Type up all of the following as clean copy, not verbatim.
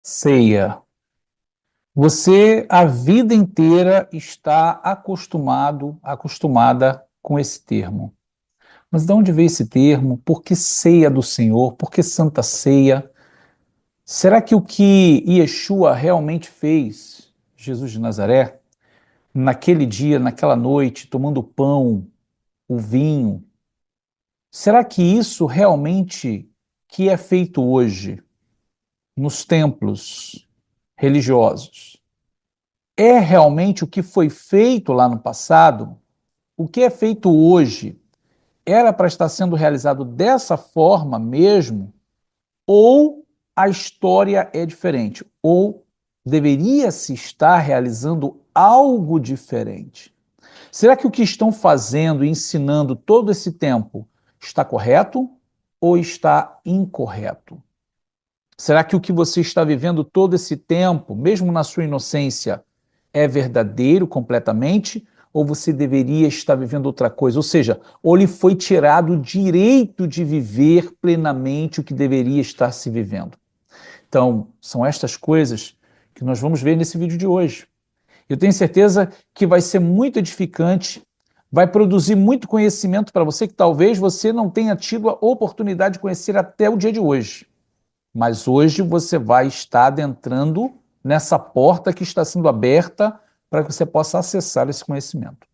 Ceia. Você a vida inteira está acostumada com esse termo. Mas de onde veio esse termo? Por que ceia do Senhor? Por que Santa Ceia? Será que o que Yeshua realmente fez, Jesus de Nazaré, naquele dia, naquela noite, tomando o pão, o vinho, será que isso realmente que é feito hoje nos templos religiosos é realmente o que foi feito lá no passado? O que é feito hoje era para estar sendo realizado dessa forma mesmo? Ou a história é diferente? Ou deveria se estar realizando algo diferente? Será que o que estão fazendo e ensinando todo esse tempo está correto ou está incorreto? Será que o que você está vivendo todo esse tempo, mesmo na sua inocência, é verdadeiro completamente? Ou você deveria estar vivendo outra coisa? Ou seja, ou lhe foi tirado o direito de viver plenamente o que deveria estar se vivendo? Então, são estas coisas que nós vamos ver nesse vídeo de hoje. Eu tenho certeza que vai ser muito edificante, vai produzir muito conhecimento para você que talvez você não tenha tido a oportunidade de conhecer até o dia de hoje. Mas hoje você vai estar adentrando nessa porta que está sendo aberta para que você possa acessar esse conhecimento.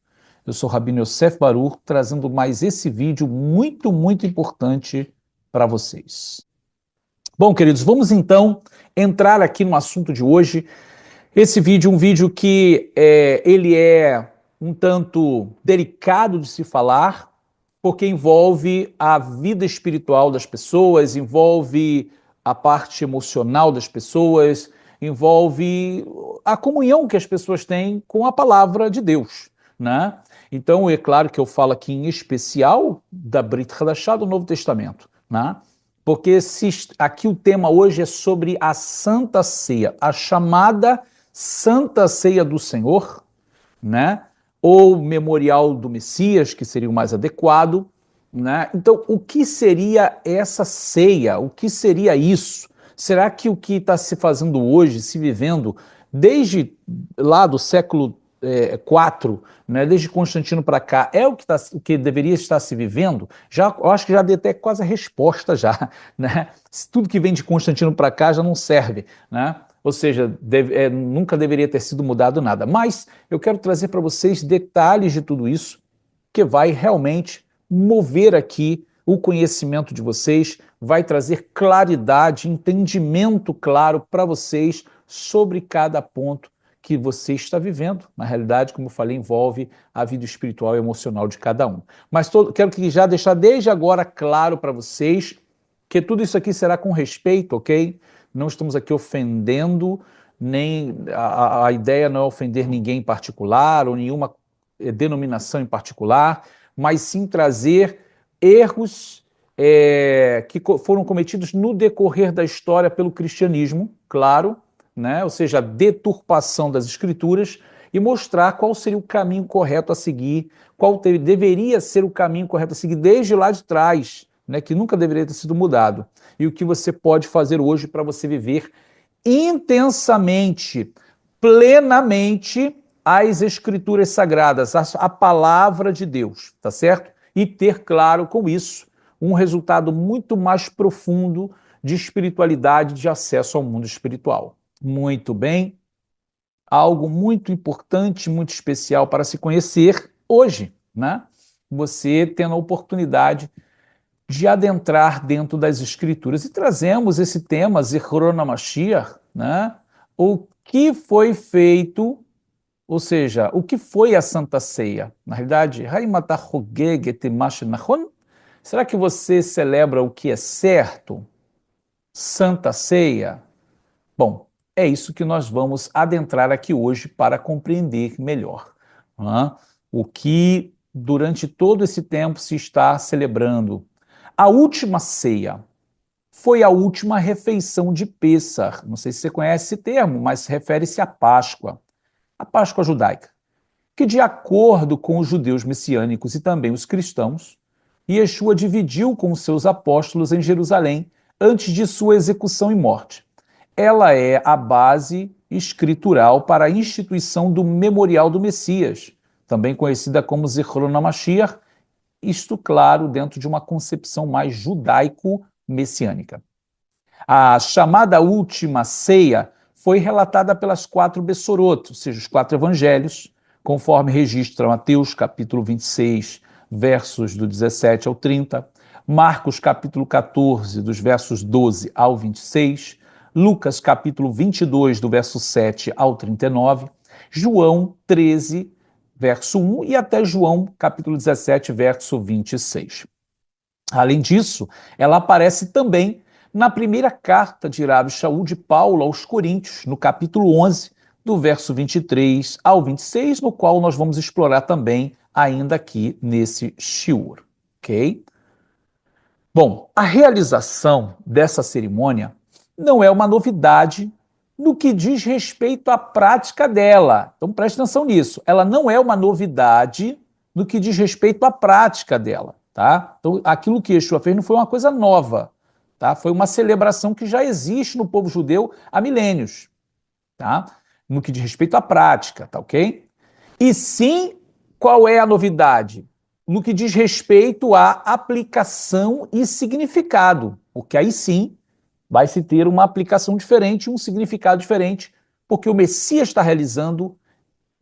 Eu sou o Rabino Yosef Baruch, trazendo mais esse vídeo muito importante para vocês. Bom, queridos, vamos então entrar aqui no assunto de hoje. Esse vídeo é um vídeo que ele é um tanto delicado de se falar, porque envolve a vida espiritual das pessoas, envolve a parte emocional das pessoas, envolve a comunhão que as pessoas têm com a palavra de Deus, né? Então, é claro que eu falo aqui em especial da Brit Hadashah, do Novo Testamento, né? Porque aqui o tema hoje é sobre a Santa Ceia, a chamada Santa Ceia do Senhor, né? Ou Memorial do Messias, que seria o mais adequado, né? Então, o que seria essa ceia? O que seria isso? Será que o que está se fazendo hoje, se vivendo, desde lá do século IV, né, desde Constantino para cá, é o que deveria estar se vivendo? Eu acho que já dei até quase a resposta já, né? Tudo que vem de Constantino para cá já não serve, né? Ou seja, nunca deveria ter sido mudado nada. Mas eu quero trazer para vocês detalhes de tudo isso que vai realmente mover aqui o conhecimento de vocês, vai trazer claridade, entendimento claro para vocês sobre cada ponto que você está vivendo. Na realidade, como eu falei, envolve a vida espiritual e emocional de cada um. Mas quero que já deixar desde agora claro para vocês que tudo isso aqui será com respeito, ok? Não estamos aqui ofendendo, nem a ideia não é ofender ninguém em particular ou nenhuma denominação em particular, mas sim trazer erros que foram cometidos no decorrer da história pelo cristianismo, claro, né? Ou seja, a deturpação das escrituras, e mostrar qual seria o caminho correto a seguir, deveria ser o caminho correto a seguir desde lá de trás, né? Que nunca deveria ter sido mudado, e o que você pode fazer hoje para você viver intensamente, plenamente as escrituras sagradas, a palavra de Deus, tá certo? E ter, claro, com isso, um resultado muito mais profundo de espiritualidade, de acesso ao mundo espiritual. Muito bem, algo muito importante, muito especial para se conhecer hoje, né? Você tendo a oportunidade de adentrar dentro das escrituras. E trazemos esse tema, Zichrona Mashiach, né? O que foi feito, ou seja, o que foi a Santa Ceia? Na realidade, será que você celebra o que é certo? Santa Ceia? Bom, é isso que nós vamos adentrar aqui hoje para compreender melhor, né? O que durante todo esse tempo se está celebrando. A última ceia foi a última refeição de Pêssar. Não sei se você conhece esse termo, mas refere-se à Páscoa, a Páscoa judaica, que, de acordo com os judeus messiânicos e também os cristãos, Yeshua dividiu com os seus apóstolos em Jerusalém antes de sua execução e morte. ela é a base escritural para a instituição do Memorial do Messias, também conhecida como Zichron HaMashiach, isto, claro, dentro de uma concepção mais judaico-messiânica. A chamada última ceia foi relatada pelas 4 Bessorot, ou seja, os 4 evangelhos, conforme registra Mateus, capítulo 26, versos do 17 ao 30, Marcos, capítulo 14, dos versos 12 ao 26, Lucas, capítulo 22, do verso 7 ao 39, João 13, verso 1 e até João, capítulo 17, verso 26. Além disso, ela aparece também na primeira carta de Rabi Shaul de Paulo aos Coríntios, no capítulo 11, do verso 23 ao 26, no qual nós vamos explorar também ainda aqui nesse shiur, ok? Bom, a realização dessa cerimônia não é uma novidade no que diz respeito à prática dela. Então preste atenção nisso. Ela não é uma novidade no que diz respeito à prática dela, tá? Então aquilo que Yeshua fez não foi uma coisa nova, tá? Foi uma celebração que já existe no povo judeu há milênios, tá? No que diz respeito à prática, tá ok? E sim, qual é a novidade? No que diz respeito à aplicação e significado, porque aí sim vai se ter uma aplicação diferente, um significado diferente, porque o Messias está realizando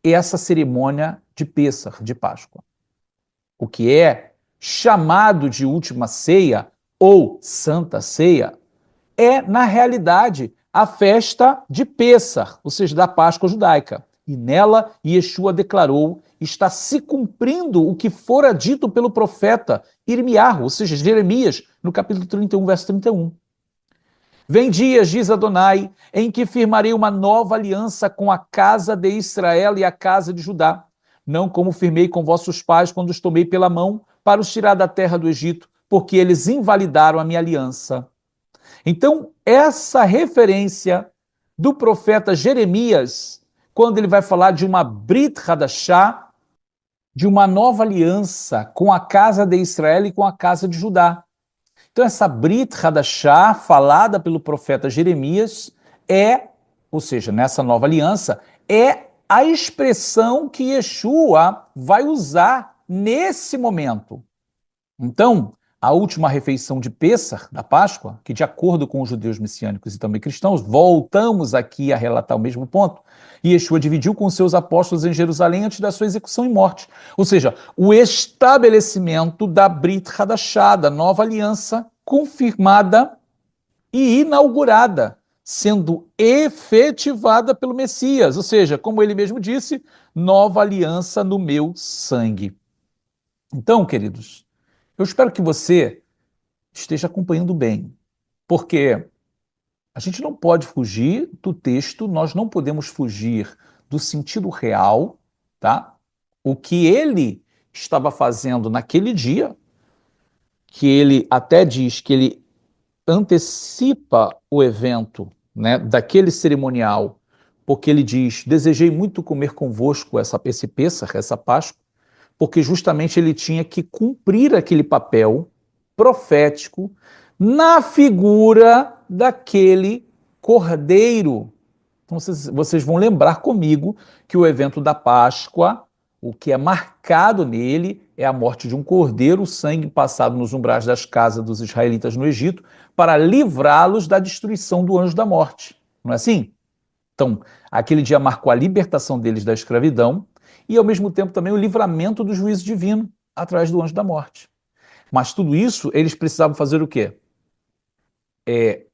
essa cerimônia de Pêssar, de Páscoa. O que é chamado de última ceia ou santa ceia é, na realidade, a festa de Pêssar, ou seja, da Páscoa judaica. E nela, Yeshua declarou, está se cumprindo o que fora dito pelo profeta Irmiarro, ou seja, Jeremias, no capítulo 31, verso 31. Vem dias, diz Adonai, em que firmarei uma nova aliança com a casa de Israel e a casa de Judá, não como firmei com vossos pais quando os tomei pela mão para os tirar da terra do Egito, porque eles invalidaram a minha aliança. Então, essa referência do profeta Jeremias, quando ele vai falar de uma Brit Hadashah, de uma nova aliança com a casa de Israel e com a casa de Judá. Então, essa Brit Hadashah, falada pelo profeta Jeremias, ou seja, nessa nova aliança, é a expressão que Yeshua vai usar nesse momento. Então, a última refeição de Pêssar, da Páscoa, que de acordo com os judeus messiânicos e também cristãos, voltamos aqui a relatar o mesmo ponto, e Yeshua dividiu com seus apóstolos em Jerusalém antes da sua execução e morte. Ou seja, o estabelecimento da Brit Hadashah, da nova aliança, confirmada e inaugurada, sendo efetivada pelo Messias. Ou seja, como ele mesmo disse, nova aliança no meu sangue. Então, queridos, eu espero que você esteja acompanhando bem, porque a gente não pode fugir do texto, nós não podemos fugir do sentido real, tá? O que ele estava fazendo naquele dia, que ele até diz que ele antecipa o evento, né, daquele cerimonial, porque ele diz: desejei muito comer convosco esse Pêssar, essa Páscoa, porque justamente ele tinha que cumprir aquele papel profético na figura daquele cordeiro. Então vocês vão lembrar comigo que o evento da Páscoa, o que é marcado nele é a morte de um cordeiro, o sangue passado nos umbrais das casas dos israelitas no Egito, para livrá-los da destruição do anjo da morte. Não é assim? Então, aquele dia marcou a libertação deles da escravidão e, ao mesmo tempo, também o livramento do juízo divino através do anjo da morte. Mas tudo isso, eles precisavam fazer o quê?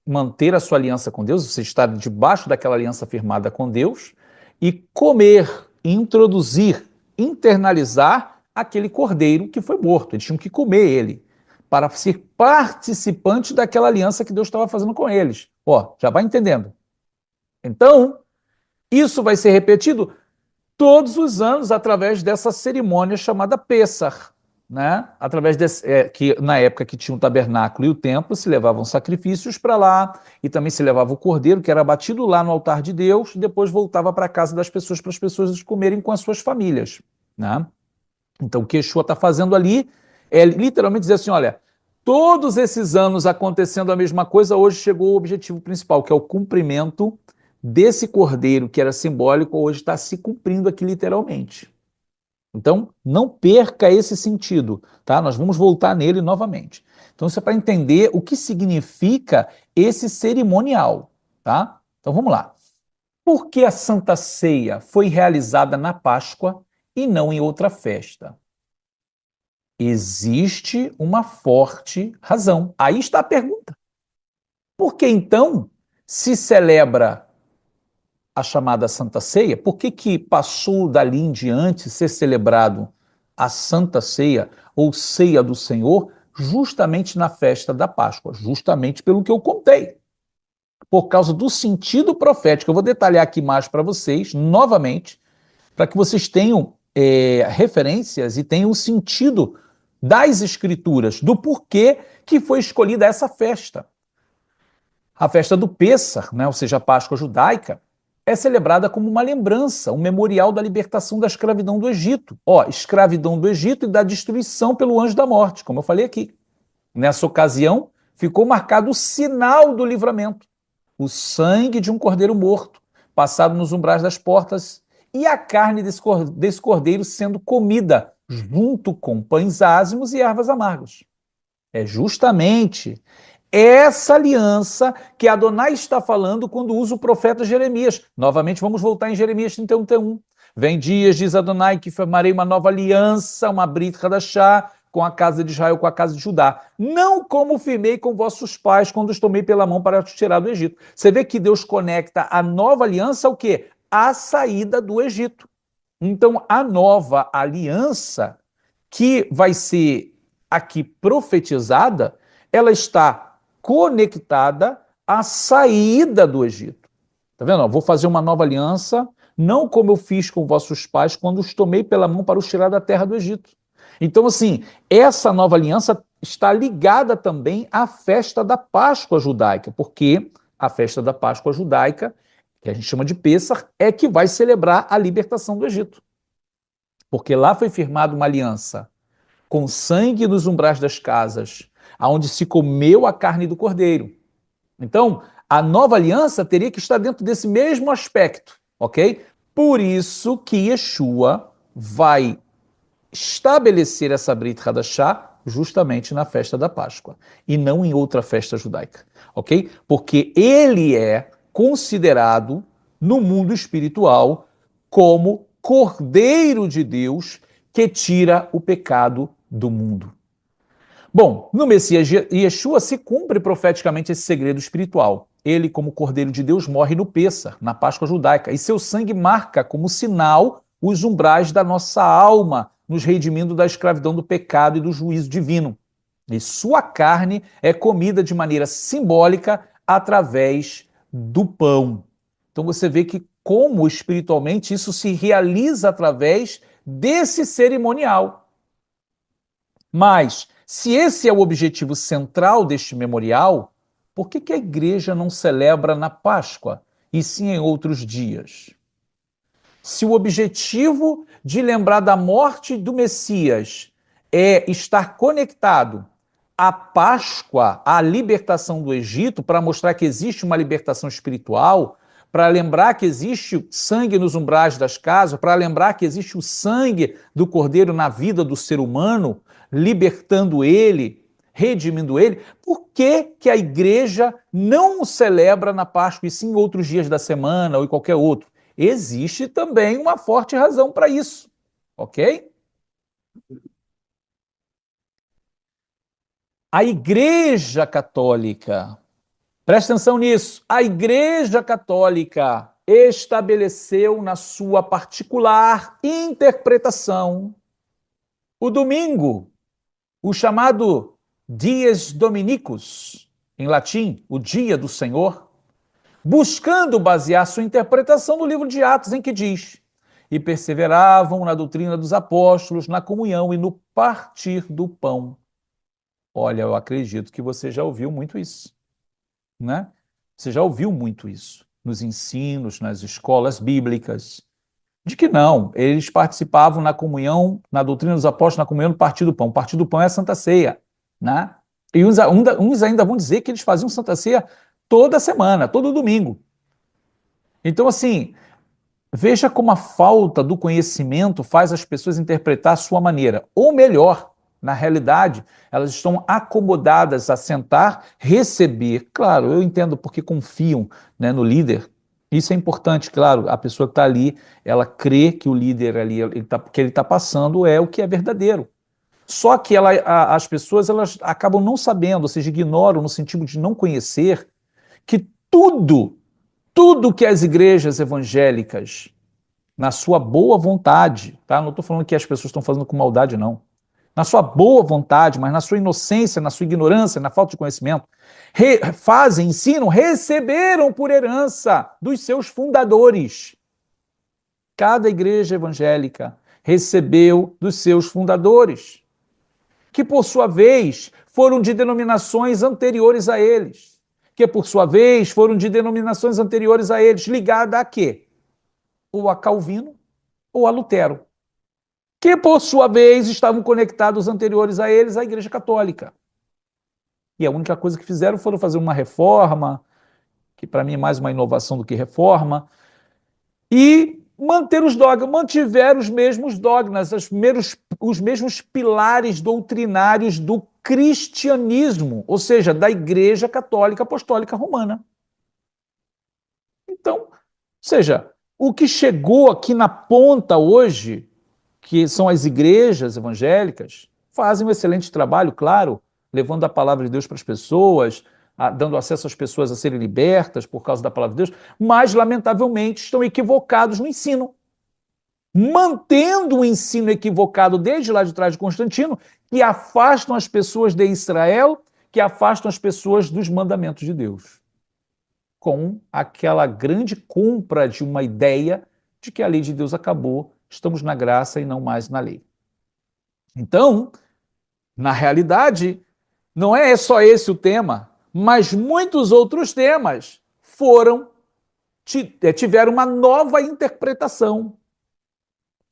Manter a sua aliança com Deus, você estar debaixo daquela aliança firmada com Deus e comer, introduzir, internalizar aquele cordeiro que foi morto. Eles tinham que comer ele para ser participante daquela aliança que Deus estava fazendo com eles. Ó, já vai entendendo. Então, isso vai ser repetido todos os anos através dessa cerimônia chamada Pêssar, né? Através que na época que tinha o tabernáculo e o templo se levavam sacrifícios para lá e também se levava o cordeiro que era abatido lá no altar de Deus e depois voltava para a casa das pessoas para as pessoas comerem com as suas famílias, né? Então o que Yeshua está fazendo ali é literalmente dizer assim, olha, todos esses anos acontecendo a mesma coisa, hoje chegou o objetivo principal, que é o cumprimento desse cordeiro que era simbólico, hoje está se cumprindo aqui literalmente. Então, não perca esse sentido, tá? Nós vamos voltar nele novamente. Então, isso é para entender o que significa esse cerimonial, tá? Então, vamos lá. Por que a Santa Ceia foi realizada na Páscoa e não em outra festa? Existe uma forte razão. Aí está a pergunta. Por que então se celebra a chamada Santa Ceia? Por que que passou dali em diante ser celebrado a Santa Ceia ou Ceia do Senhor justamente na festa da Páscoa? Justamente pelo que eu contei. Por causa do sentido profético. Eu vou detalhar aqui mais para vocês, novamente, para que vocês tenham referências e tenham o sentido das Escrituras, do porquê que foi escolhida essa festa. A festa do Pêssar, né, ou seja, a Páscoa judaica, é celebrada como uma lembrança, um memorial da libertação da escravidão do Egito. Ó, escravidão do Egito e da destruição pelo anjo da morte, como eu falei aqui. Nessa ocasião, ficou marcado o sinal do livramento, o sangue de um cordeiro morto, passado nos umbrais das portas, e a carne desse cordeiro sendo comida junto com pães ázimos e ervas amargas. É justamente essa aliança que Adonai está falando quando usa o profeta Jeremias. Novamente, vamos voltar em Jeremias 31. Vem dias, diz Adonai, que firmarei uma nova aliança, uma Brit Hadashah, com a casa de Israel, com a casa de Judá. Não como firmei com vossos pais quando os tomei pela mão para os tirar do Egito. Você vê que Deus conecta a nova aliança ao quê? A saída do Egito. Então, a nova aliança que vai ser aqui profetizada, ela está conectada à saída do Egito. Tá vendo? Vou fazer uma nova aliança, não como eu fiz com vossos pais quando os tomei pela mão para os tirar da terra do Egito. Então, assim, essa nova aliança está ligada também à festa da Páscoa judaica, porque a festa da Páscoa judaica, que a gente chama de Pêssar, é que vai celebrar a libertação do Egito. Porque lá foi firmada uma aliança com sangue nos umbrais das casas, aonde se comeu a carne do cordeiro. Então, a nova aliança teria que estar dentro desse mesmo aspecto, ok? Por isso que Yeshua vai estabelecer essa Brit Hadashah justamente na festa da Páscoa e não em outra festa judaica, ok? Porque ele é considerado no mundo espiritual como Cordeiro de Deus que tira o pecado do mundo. Bom, no Messias Yeshua se cumpre profeticamente esse segredo espiritual. Ele, como Cordeiro de Deus, morre no Pêssar, na Páscoa judaica, e seu sangue marca como sinal os umbrais da nossa alma, nos redimindo da escravidão do pecado e do juízo divino. E sua carne é comida de maneira simbólica através do pão. Então você vê que como espiritualmente isso se realiza através desse cerimonial. Mas, se esse é o objetivo central deste memorial, por que a igreja não celebra na Páscoa e sim em outros dias? Se o objetivo de lembrar da morte do Messias é estar conectado à Páscoa, à libertação do Egito, para mostrar que existe uma libertação espiritual, para lembrar que existe sangue nos umbrais das casas, para lembrar que existe o sangue do Cordeiro na vida do ser humano, libertando ele, redimindo ele, por que a igreja não o celebra na Páscoa e sim em outros dias da semana ou em qualquer outro? Existe também uma forte razão para isso, ok? A Igreja Católica, presta atenção nisso, a Igreja Católica estabeleceu na sua particular interpretação o domingo, o chamado Dies Dominicus, em latim, o Dia do Senhor, buscando basear sua interpretação no livro de Atos, em que diz: e perseveravam na doutrina dos apóstolos, na comunhão e no partir do pão. Olha, eu acredito que você já ouviu muito isso, né? Você já ouviu muito isso nos ensinos, nas escolas bíblicas, de que não, eles participavam na comunhão, na doutrina dos apóstolos, na comunhão no partir do pão. O partir do pão é a Santa Ceia, né? E uns ainda vão dizer que eles faziam Santa Ceia toda semana, todo domingo. Então, assim, veja como a falta do conhecimento faz as pessoas interpretar a sua maneira. Ou melhor, na realidade, elas estão acomodadas a sentar, receber. Claro, eu entendo porque confiam, né, no líder. Isso é importante, claro. A pessoa que está ali, ela crê que o líder ali, que ele está passando é o que é verdadeiro. Só que as pessoas elas acabam não sabendo, ou seja, ignoram no sentido de não conhecer que tudo que as igrejas evangélicas na sua boa vontade, tá? Não estou falando que as pessoas estão fazendo com maldade, não. Na sua boa vontade, mas na sua inocência, na sua ignorância, na falta de conhecimento, fazem, ensinam, receberam por herança dos seus fundadores. Cada igreja evangélica recebeu dos seus fundadores, que por sua vez foram de denominações anteriores a eles, que por sua vez foram de denominações anteriores a eles, ligada a quê? Ou a Calvino ou a Lutero, que por sua vez estavam conectados anteriores a eles à Igreja Católica. E a única coisa que fizeram foram fazer uma reforma, que para mim é mais uma inovação do que reforma, e manter os dogmas, mantiveram os mesmos dogmas, os mesmos pilares doutrinários do cristianismo, ou seja, da Igreja Católica Apostólica Romana. Então, ou seja, o que chegou aqui na ponta hoje, que são as igrejas evangélicas, fazem um excelente trabalho, claro, levando a palavra de Deus para as pessoas, dando acesso às pessoas a serem libertas por causa da palavra de Deus, mas, lamentavelmente, estão equivocados no ensino. Mantendo o ensino equivocado desde lá de trás de Constantino, que afastam as pessoas de Israel, que afastam as pessoas dos mandamentos de Deus, com aquela grande compra de uma ideia de que a lei de Deus acabou, estamos na graça e não mais na lei. Então, na realidade, não é só esse o tema, mas muitos outros temas tiveram uma nova interpretação.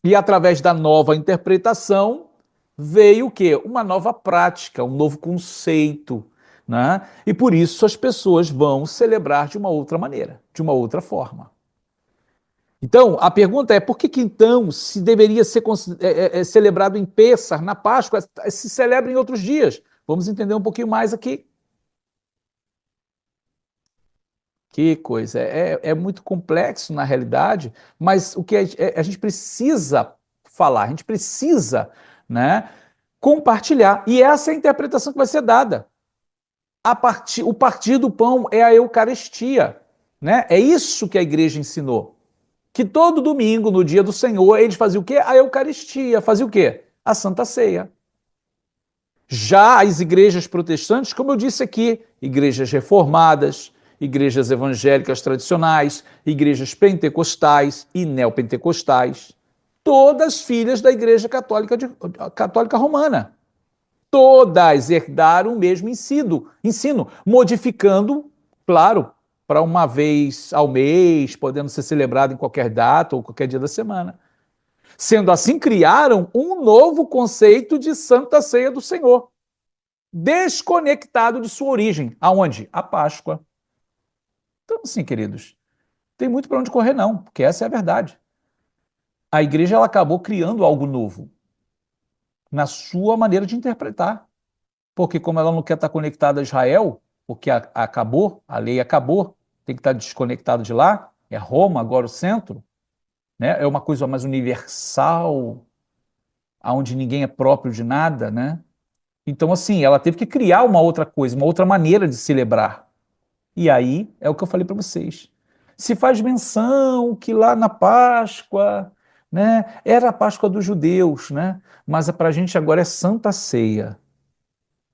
E através da nova interpretação veio o quê? Uma nova prática, um novo conceito, né? E por isso as pessoas vão celebrar de uma outra maneira, de uma outra forma. Então, a pergunta é, por que então se deveria ser celebrado em Pêssar, na Páscoa, se celebra em outros dias? Vamos entender um pouquinho mais aqui. Que coisa, é muito complexo na realidade, mas o que a gente precisa falar, a gente precisa, né, compartilhar. E essa é a interpretação que vai ser dada. O partir do pão é a Eucaristia, né? É isso que a igreja ensinou. Que todo domingo, no dia do Senhor, eles faziam o quê? A Eucaristia. Fazia o quê? A Santa Ceia. Já as igrejas protestantes, como eu disse aqui, igrejas reformadas, igrejas evangélicas tradicionais, igrejas pentecostais e neopentecostais, todas filhas da Igreja Católica Romana. Todas herdaram o mesmo ensino, modificando, claro, para uma vez ao mês, podendo ser celebrado em qualquer data ou qualquer dia da semana. Sendo assim, criaram um novo conceito de Santa Ceia do Senhor, desconectado de sua origem. Aonde? A Páscoa. Então, assim, queridos, tem muito para onde correr não, porque essa é a verdade. A igreja ela acabou criando algo novo na sua maneira de interpretar. Porque como ela não quer estar conectada a Israel, porque acabou, a lei acabou, tem que estar desconectado de lá, é Roma agora o centro, né? É uma coisa mais universal, onde ninguém é próprio de nada, né? Então, assim, ela teve que criar uma outra coisa, uma outra maneira de celebrar. E aí é o que eu falei para vocês. Se faz menção que lá na Páscoa, né, era a Páscoa dos judeus, né? Mas para a gente agora é Santa Ceia.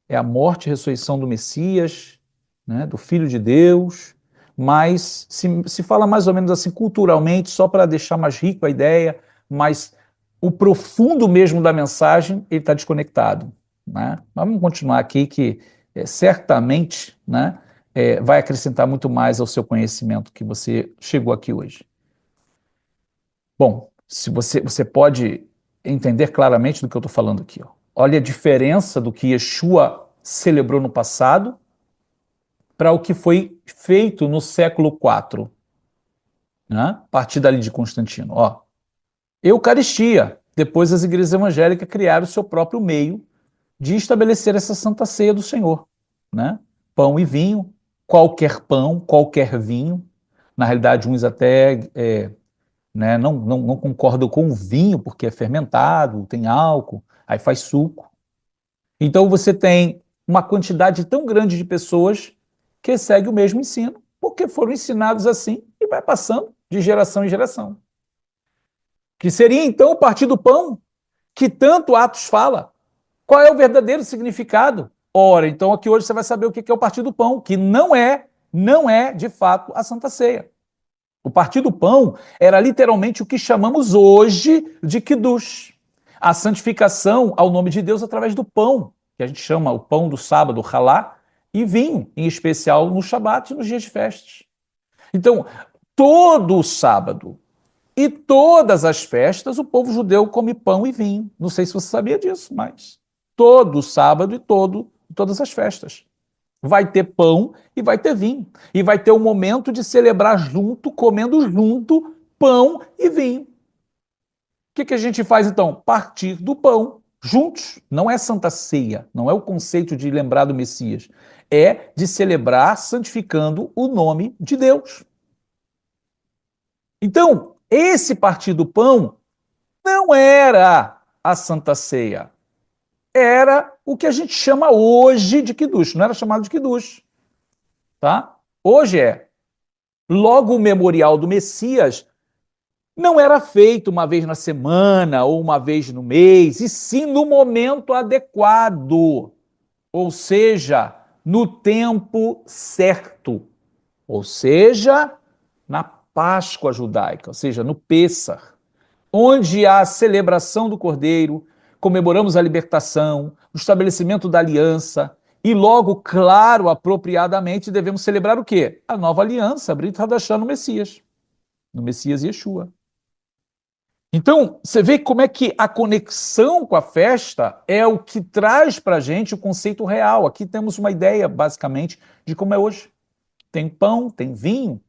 É a morte e ressurreição do Messias, né, do Filho de Deus, mas se fala mais ou menos assim culturalmente, só para deixar mais rico a ideia, mas o profundo mesmo da mensagem, ele está desconectado. Né? Mas vamos continuar aqui que certamente, né, vai acrescentar muito mais ao seu conhecimento que você chegou aqui hoje. Bom, se você pode entender claramente do que eu estou falando aqui. Ó. Olha a diferença do que Yeshua celebrou no passado para o que foi feito no século IV, né? A partir dali de Constantino. Ó, Eucaristia. Depois as igrejas evangélicas criaram o seu próprio meio de estabelecer essa Santa Ceia do Senhor, né? Pão e vinho, qualquer pão, qualquer vinho. Na realidade, uns até né, não concordam com o vinho, porque é fermentado, tem álcool, aí faz suco. Então você tem uma quantidade tão grande de pessoas que segue o mesmo ensino, porque foram ensinados assim e vai passando de geração em geração. Que seria então o partir do pão, que tanto Atos fala. Qual é o verdadeiro significado? Ora, então aqui hoje você vai saber o que é o partir do pão, que não é de fato a Santa Ceia. O partir do pão era literalmente o que chamamos hoje de Kiddush, a santificação ao nome de Deus através do pão, que a gente chama o pão do sábado, halá, e vinho, em especial no Shabat e nos dias de festas. Então, todo o sábado e todas as festas, o povo judeu come pão e vinho. Não sei se você sabia disso, mas todo sábado e todas as festas. Vai ter pão e vai ter vinho. E vai ter um momento de celebrar junto, comendo junto, pão e vinho. O que a gente faz então? Partir do pão, juntos. Não é Santa Ceia, não é o conceito de lembrar do Messias. É de celebrar santificando o nome de Deus. Então, esse partir do pão não era a Santa Ceia. Era o que a gente chama hoje de Kiddush. Não era chamado de Kiddush. Tá? Hoje é. Logo, o memorial do Messias não era feito uma vez na semana ou uma vez no mês, e sim no momento adequado, ou seja, no tempo certo, ou seja, na Páscoa judaica, ou seja, no Pêssar, onde há a celebração do Cordeiro, comemoramos a libertação, o estabelecimento da aliança, e logo, claro, apropriadamente, devemos celebrar o quê? A nova aliança, Brit Hadashah no Messias Yeshua. Então, você vê como é que a conexão com a festa é o que traz para a gente o conceito real. Aqui temos uma ideia, basicamente, de como é hoje. Tem pão, tem vinho,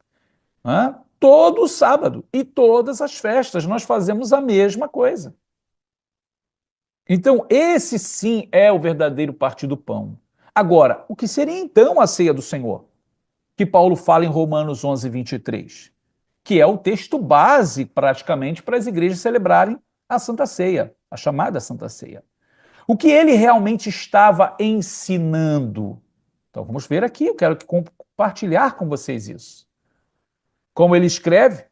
né? Todo sábado e todas as festas nós fazemos a mesma coisa. Então, esse sim é o verdadeiro partir do pão. Agora, o que seria então a ceia do Senhor? Que Paulo fala em Romanos 11, 23, que é o texto base, praticamente, para as igrejas celebrarem a Santa Ceia, a chamada Santa Ceia. O que ele realmente estava ensinando? Então, vamos ver aqui, eu quero compartilhar com vocês isso. Como ele escreve,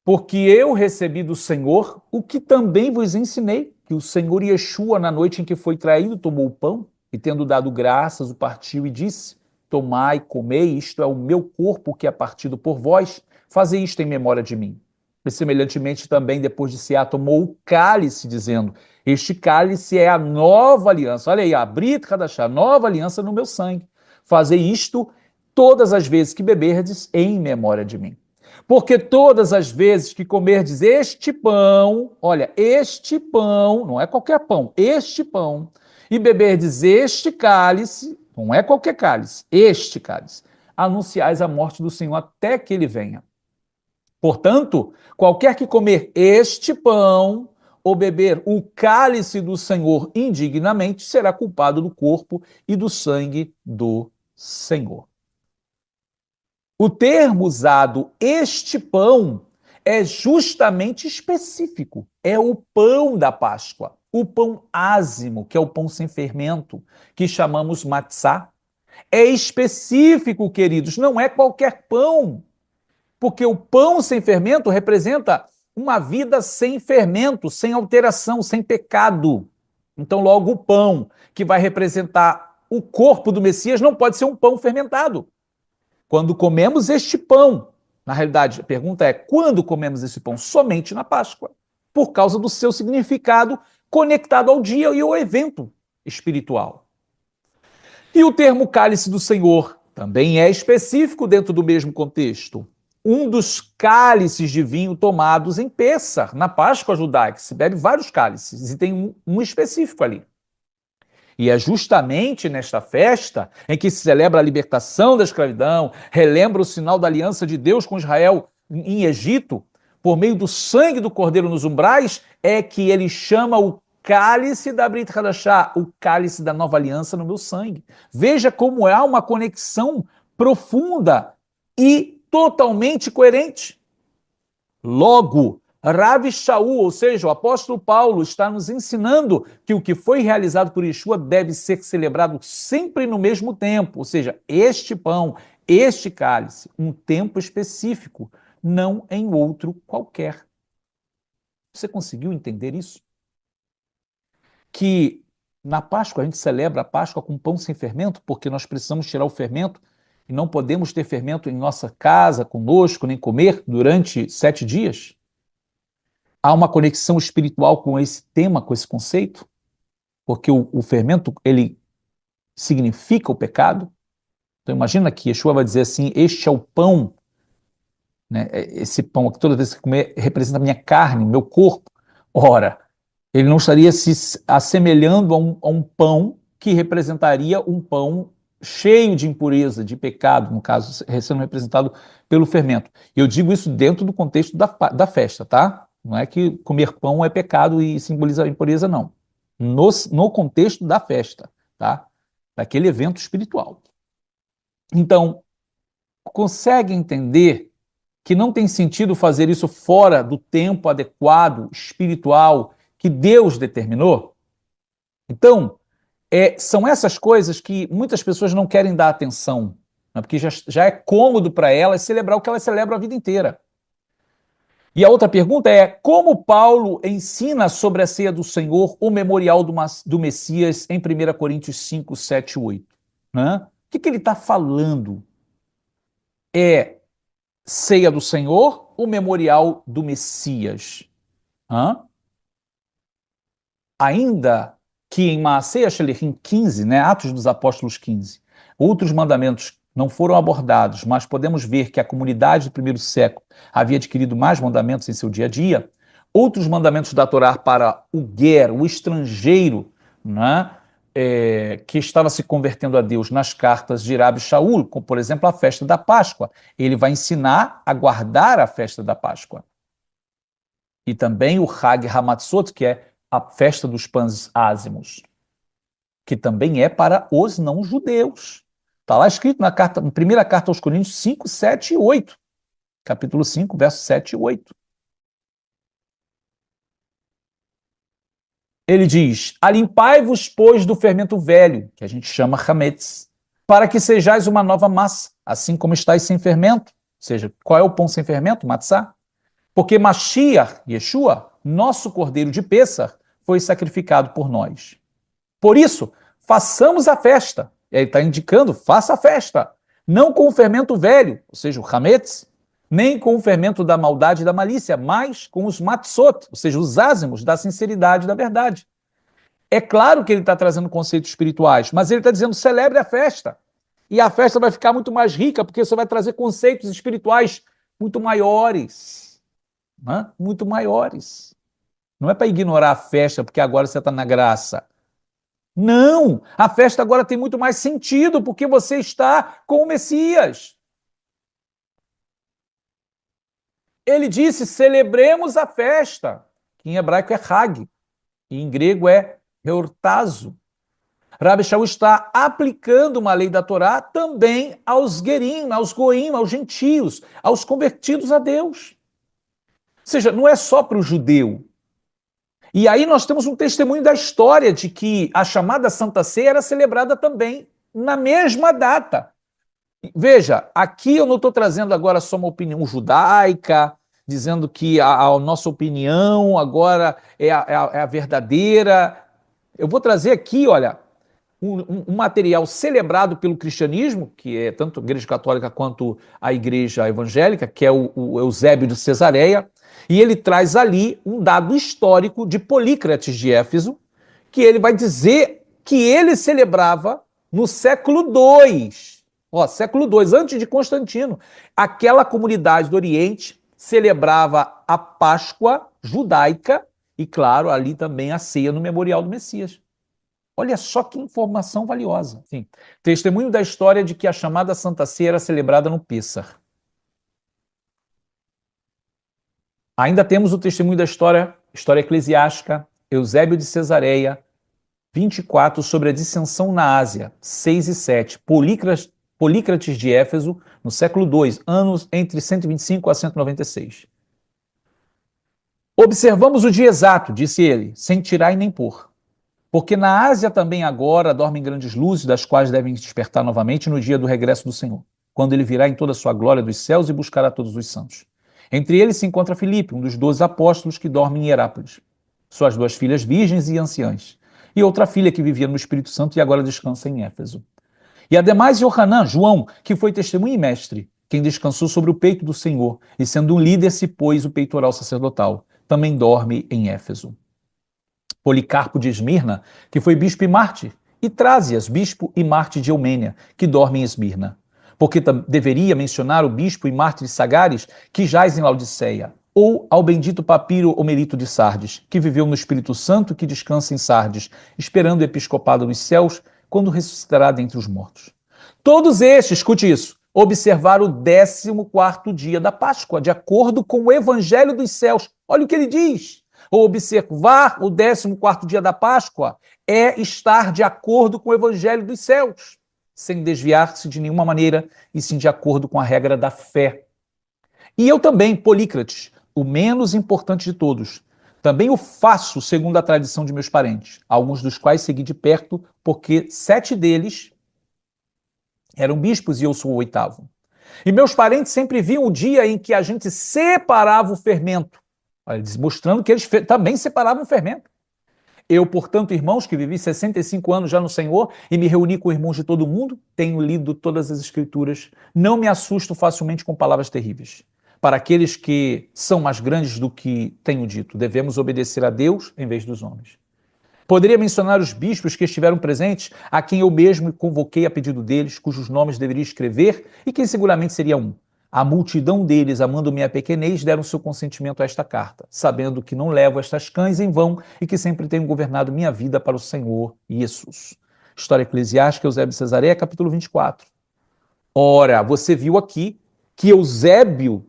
porque eu recebi do Senhor o que também vos ensinei, que o Senhor Yeshua, na noite em que foi traído, tomou o pão e, tendo dado graças, o partiu e disse: tomai, comei, isto é o meu corpo que é partido por vós, fazei isto em memória de mim. E semelhantemente também, depois de cear, tomou o cálice, dizendo: este cálice é a nova aliança. Olha aí, Brit Hadashah, nova aliança no meu sangue. Fazei isto todas as vezes que beberdes em memória de mim. Porque todas as vezes que comerdes este pão, olha, este pão, não é qualquer pão, este pão, e beberdes este cálice, não é qualquer cálice, este cálice, anunciais a morte do Senhor até que ele venha. Portanto, qualquer que comer este pão ou beber o cálice do Senhor indignamente será culpado do corpo e do sangue do Senhor. O termo usado, este pão, é justamente específico. É o pão da Páscoa, o pão ázimo, que é o pão sem fermento, que chamamos matzá. É específico, queridos, não é qualquer pão, porque o pão sem fermento representa uma vida sem fermento, sem alteração, sem pecado. Então, logo, o pão que vai representar o corpo do Messias não pode ser um pão fermentado. Quando comemos este pão, na realidade, a pergunta é, quando comemos esse pão? Somente na Páscoa, por causa do seu significado conectado ao dia e ao evento espiritual. E o termo cálice do Senhor também é específico dentro do mesmo contexto. Um dos cálices de vinho tomados em Pêssar, na Páscoa judaica, se bebe vários cálices, e tem um específico ali. E é justamente nesta festa em que se celebra a libertação da escravidão, relembra o sinal da aliança de Deus com Israel em Egito, por meio do sangue do cordeiro nos umbrais, é que ele chama o cálice da Brit Hadashah, o cálice da nova aliança no meu sangue. Veja como há uma conexão profunda e totalmente coerente. Logo, Rav Shaul, ou seja, o apóstolo Paulo, está nos ensinando que o que foi realizado por Yeshua deve ser celebrado sempre no mesmo tempo, ou seja, este pão, este cálice, um tempo específico, não em outro qualquer. Você conseguiu entender isso? Que na Páscoa a gente celebra a Páscoa com pão sem fermento, porque nós precisamos tirar o fermento e não podemos ter fermento em nossa casa, conosco, nem comer durante 7 dias? Há uma conexão espiritual com esse tema, com esse conceito, porque o fermento, ele significa o pecado. Então imagina que Yeshua vai dizer assim, este é o pão, né? Esse pão que toda vez que comer representa a minha carne, o meu corpo. Ora, ele não estaria se assemelhando a um pão que representaria um pão cheio de impureza, de pecado, no caso, sendo representado pelo fermento. Eu digo isso dentro do contexto da festa, tá? Não é que comer pão é pecado e simboliza a impureza, não. No contexto da festa, tá? Daquele evento espiritual. Então, consegue entender que não tem sentido fazer isso fora do tempo adequado, espiritual, que Deus determinou? Então, são essas coisas que muitas pessoas não querem dar atenção, né? Porque já é cômodo para elas celebrar o que elas celebram a vida inteira. E a outra pergunta é, como Paulo ensina sobre a ceia do Senhor, o memorial do Messias, em 1 Coríntios 5, 7 e 8? Né? O que ele está falando? É ceia do Senhor, o memorial do Messias? Hã? Ainda que em Maasei Shelichim 15, né, Atos dos Apóstolos 15, outros mandamentos não foram abordados, mas podemos ver que a comunidade do primeiro século havia adquirido mais mandamentos em seu dia a dia, outros mandamentos da Torá para o guer, o estrangeiro, né, que estava se convertendo a Deus nas cartas de Rabi Shaul, como por exemplo a festa da Páscoa. Ele vai ensinar a guardar a festa da Páscoa. E também o Hag Hamatzot, que é a festa dos pães ázimos, que também é para os não-judeus. Está lá escrito na primeira carta aos Coríntios 5, 7 e 8. Capítulo 5, versos 7 e 8. Ele diz, alimpai-vos, pois, do fermento velho, que a gente chama hametz, para que sejais uma nova massa, assim como estáis sem fermento. Ou seja, qual é o pão sem fermento? Matzá. Porque Mashiach, Yeshua, nosso cordeiro de Pêssar, foi sacrificado por nós. Por isso, façamos a festa. Ele está indicando, faça a festa. Não com o fermento velho, ou seja, o hametz, nem com o fermento da maldade e da malícia, mas com os matzot, ou seja, os ázimos da sinceridade e da verdade. É claro que ele está trazendo conceitos espirituais, mas ele está dizendo, celebre a festa. E a festa vai ficar muito mais rica, porque você vai trazer conceitos espirituais muito maiores. Né? Muito maiores. Não é para ignorar a festa porque agora você está na graça. Não! A festa agora tem muito mais sentido porque você está com o Messias. Ele disse, celebremos a festa, que em hebraico é Hag, e em grego é Heortazo. Rabi Shaul está aplicando uma lei da Torá também aos Gerim, aos Goim, aos gentios, aos convertidos a Deus. Ou seja, não é só para o judeu. E aí nós temos um testemunho da história de que a chamada Santa Ceia era celebrada também na mesma data. Veja, aqui eu não estou trazendo agora só uma opinião judaica, dizendo que a nossa opinião agora é a verdadeira. Eu vou trazer aqui, olha, um material celebrado pelo cristianismo, que é tanto a Igreja Católica quanto a Igreja Evangélica, que é o Eusébio de Cesareia, e ele traz ali um dado histórico de Polícrates de Éfeso, que ele vai dizer que ele celebrava no século II, século II, antes de Constantino. Aquela comunidade do Oriente celebrava a Páscoa judaica e, claro, ali também a ceia no memorial do Messias. Olha só que informação valiosa. Sim. Testemunho da história de que a chamada Santa Ceia era celebrada no Pêssar. Ainda temos o testemunho da história eclesiástica, Eusébio de Cesareia, 24, sobre a dissensão na Ásia, 6 e 7. Polícrates de Éfeso, no século II, anos entre 125 a 196. Observamos o dia exato, disse ele, sem tirar e nem pôr. Porque na Ásia também agora dormem grandes luzes, das quais devem despertar novamente no dia do regresso do Senhor, quando ele virá em toda a sua glória dos céus e buscará todos os santos. Entre eles se encontra Filipe, um dos 12 apóstolos que dorme em Herápolis, suas 2 filhas virgens e anciãs, e outra filha que vivia no Espírito Santo e agora descansa em Éfeso. E ademais Johanã, João, que foi testemunho e mestre, quem descansou sobre o peito do Senhor, e sendo um líder se pôs o peitoral sacerdotal, também dorme em Éfeso. Policarpo de Esmirna, que foi bispo e mártir, e Trásias, bispo e mártir de Eumênia, que dorme em Esmirna. Porque deveria mencionar o bispo e mártir de Sagares, que jaz em Laodiceia, ou ao bendito Papiro Omelito de Sardes, que viveu no Espírito Santo, que descansa em Sardes, esperando o episcopado nos céus, quando ressuscitará dentre os mortos. Todos estes, escute isso, observaram o 14º dia da Páscoa, de acordo com o Evangelho dos céus. Olha o que ele diz. Observar o 14º dia da Páscoa é estar de acordo com o Evangelho dos céus, sem desviar-se de nenhuma maneira e sim de acordo com a regra da fé. E eu também, Polícrates, o menos importante de todos, também o faço segundo a tradição de meus parentes, alguns dos quais segui de perto, porque 7 deles eram bispos e eu sou o 8º. E meus parentes sempre viam o dia em que a gente separava o fermento, mostrando que eles também separavam o fermento. Eu, portanto, irmãos, que vivi 65 anos já no Senhor e me reuni com irmãos de todo mundo, tenho lido todas as Escrituras, não me assusto facilmente com palavras terríveis. Para aqueles que são mais grandes do que tenho dito, devemos obedecer a Deus em vez dos homens. Poderia mencionar os bispos que estiveram presentes, a quem eu mesmo convoquei a pedido deles, cujos nomes deveria escrever e quem seguramente seria um. A multidão deles, amando minha pequenez, deram seu consentimento a esta carta, sabendo que não levo estas cães em vão e que sempre tenho governado minha vida para o Senhor Jesus. História Eclesiástica, Eusébio de Cesareia, capítulo 24. Ora, você viu aqui que Eusébio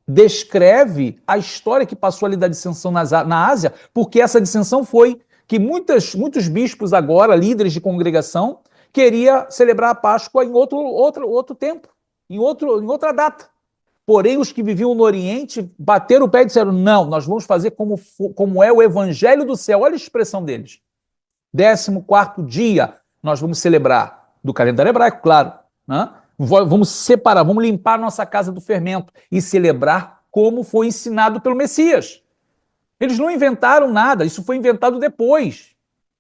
descreve a história que passou ali da dissensão na Ásia, porque essa dissensão foi que muitos bispos agora, líderes de congregação, queria celebrar a Páscoa em outro tempo, em outra data. Porém, os que viviam no Oriente bateram o pé e disseram, não, nós vamos fazer como é o Evangelho do céu. Olha a expressão deles. 14º dia nós vamos celebrar, do calendário hebraico, claro, né? Vamos separar, vamos limpar nossa casa do fermento e celebrar como foi ensinado pelo Messias. Eles não inventaram nada, isso foi inventado depois,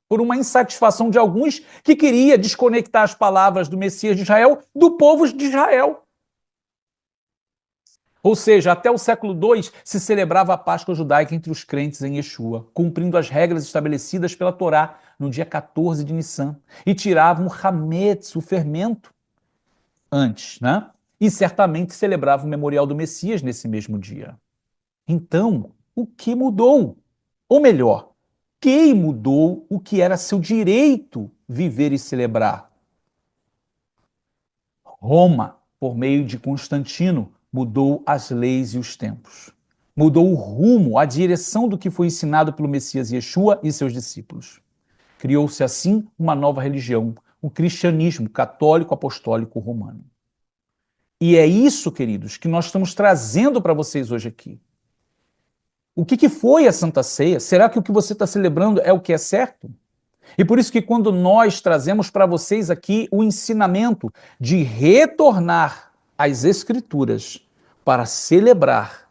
por uma insatisfação de alguns que queria desconectar as palavras do Messias de Israel do povo de Israel. Ou seja, até o século II se celebrava a Páscoa judaica entre os crentes em Yeshua, cumprindo as regras estabelecidas pela Torá no dia 14 de Nissan, e tiravam o hametz, o fermento, antes, né? E certamente celebrava o memorial do Messias nesse mesmo dia. Então, o que mudou? Ou melhor, quem mudou o que era seu direito viver e celebrar? Roma, por meio de Constantino, mudou as leis e os tempos. Mudou o rumo, a direção do que foi ensinado pelo Messias Yeshua e seus discípulos. Criou-se assim uma nova religião, o cristianismo católico apostólico romano. E é isso, queridos, que nós estamos trazendo para vocês hoje aqui. O que foi a Santa Ceia? Será que o que você está celebrando é o que é certo? E por isso que quando nós trazemos para vocês aqui o ensinamento de retornar às Escrituras para celebrar,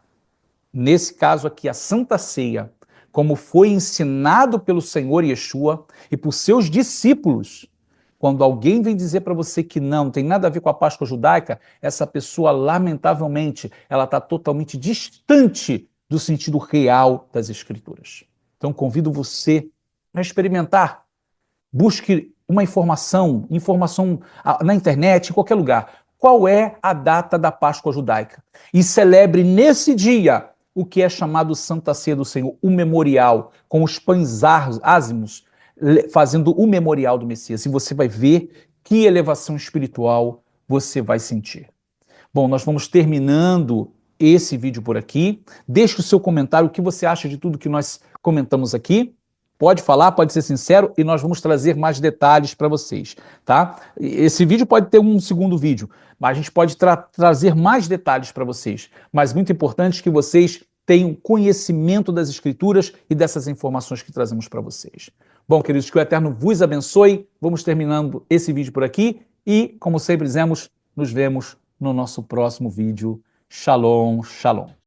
nesse caso aqui, a Santa Ceia, como foi ensinado pelo Senhor Yeshua e por seus discípulos, quando alguém vem dizer para você que não tem nada a ver com a Páscoa judaica, essa pessoa, lamentavelmente, ela está totalmente distante do sentido real das Escrituras. Então, convido você a experimentar. Busque uma informação na internet, em qualquer lugar. Qual é a data da Páscoa judaica? E celebre nesse dia o que é chamado Santa Ceia do Senhor, o memorial, com os pães ázimos, fazendo o memorial do Messias, e você vai ver que elevação espiritual você vai sentir. Bom, nós vamos terminando esse vídeo por aqui. Deixe o seu comentário, o que você acha de tudo que nós comentamos aqui. Pode falar, pode ser sincero, e nós vamos trazer mais detalhes para vocês, tá? Esse vídeo pode ter um segundo vídeo, mas a gente pode trazer mais detalhes para vocês. Mas muito importante que vocês tenham conhecimento das Escrituras e dessas informações que trazemos para vocês. Bom, queridos, que o Eterno vos abençoe. Vamos terminando esse vídeo por aqui e, como sempre dizemos, nos vemos no nosso próximo vídeo. Shalom, shalom.